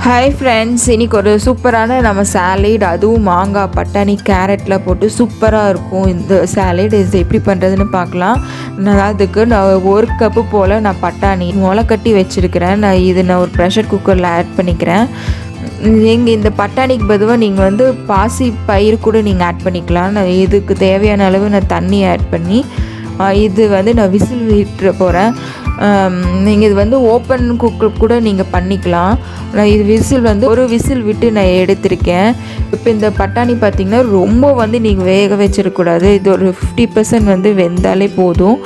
Hi friends, இன்றைக்கி ஒரு சூப்பரான நம்ம சாலட், அதுவும் மாங்காய் பட்டாணி கேரட்டில் போட்டு சூப்பராக இருக்கும் இந்த சாலட். இது எப்படி பண்ணுறதுன்னு பார்க்கலாம். அதுக்கு நான் 1 கப்பு போல் நான் பட்டாணி முளை கட்டி வச்சுருக்கிறேன். நான் ஒரு ப்ரெஷர் குக்கரில் ஆட் பண்ணிக்கிறேன். இந்த பட்டாணிக்கு பதிலாக நீங்கள் பாசி பயிர் கூட நீங்கள் ஆட் பண்ணிக்கலாம். நான் இதுக்கு தேவையான அளவு நான் தண்ணி ஆட் பண்ணி இது நான் விசில் விட்டுற போகிறேன். நீங்கள் இது ஓப்பன் குக்கர் கூட நீங்கள் பண்ணிக்கலாம். நான் இது விசில் ஒரு விசில் விட்டு நான் எடுத்திருக்கேன். இப்போ இந்த பட்டாணி பார்த்திங்கன்னா ரொம்ப நீங்கள் வேக வச்சிடக்கூடாது. இது ஒரு 50% வெந்தாலே போதும்.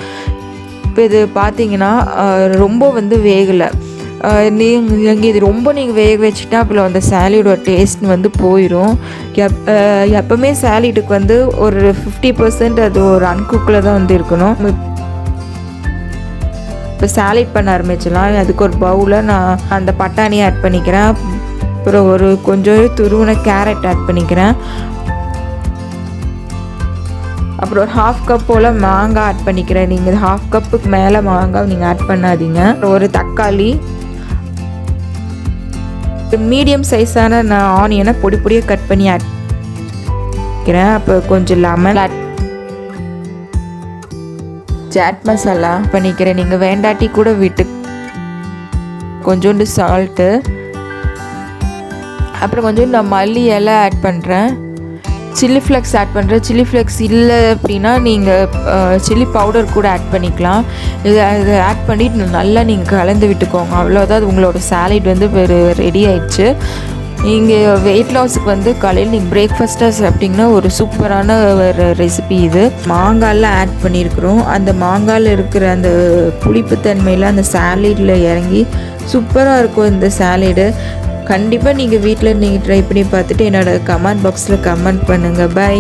இப்போ இது பார்த்திங்கன்னா ரொம்ப வேகலை. நீங்கள் இது ரொம்ப வேக வச்சுட்டா அப்புறம் அந்த சாலடோட டேஸ்ட் போயிடும். எப்போவுமே சாலடுக்கு ஒரு 50% அது ஒரு அன்குக்கில் தான் இருக்கணும். இப்போ சாலட் பண்ண ஆரம்பிச்சிடலாம். அதுக்கு ஒரு பவுலில் நான் அந்த பட்டாணியை ஆட் பண்ணிக்கிறேன். அப்புறம் கொஞ்சம் துருவின கேரட் ஆட் பண்ணிக்கிறேன். அப்புறம் ஒரு 1/2 கப் போல் மாங்காய் ஆட் பண்ணிக்கிறேன். நீங்கள் 1/2 கப்புக்கு மேலே மாங்காய் நீங்கள் ஆட் பண்ணாதீங்க. ஒரு தக்காளி, மீடியம் சைஸான நான் ஆனியனை பொடி பொடியாக கட் பண்ணி ஆட் பண்ணிக்கிறேன். அப்போ கொஞ்சம் லெமன் ஆட் சாட் மசாலா பண்ணிக்கிறேன். நீங்கள் வேண்டாட்டி கூட விட்டு கொஞ்சோண்டு சால்ட்டு, அப்புறம் கொஞ்சோண்டு நான் மல்லி இலை ஆட் பண்ணுறேன். சில்லி ஃப்ளேக்ஸ் ஆட் பண்ணுறேன். சில்லி ஃப்ளேக்ஸ் இல்லை அப்படின்னா நீங்கள் சில்லி பவுடர் கூட ஆட் பண்ணிக்கலாம். இதை ஆட் பண்ணி நல்லா நீங்கள் கலந்து விட்டுக்கோங்க. அவ்வளோதான், உங்களோட சாலட் ரெடி ஆயிடுச்சு. நீங்கள் வெயிட் லாஸுக்கு காலையில் நீங்கள் பிரேக்ஃபாஸ்ட்டாக சாப்பிட்டிங்கன்னா ஒரு சூப்பரான ஒரு ரெசிபி இது. மாங்காயில் ஆட் பண்ணியிருக்கிறோம். அந்த மாங்காயில் இருக்கிற அந்த புளிப்புத்தன்மையில் அந்த சாலடில் இறங்கி சூப்பராக இருக்கும் இந்த சாலடு. கண்டிப்பாக நீங்கள் வீட்டில் நீங்கள் ட்ரை பண்ணி பார்த்துட்டு என்னோடய கமெண்ட் பாக்ஸில் கமெண்ட் பண்ணுங்கள். பை.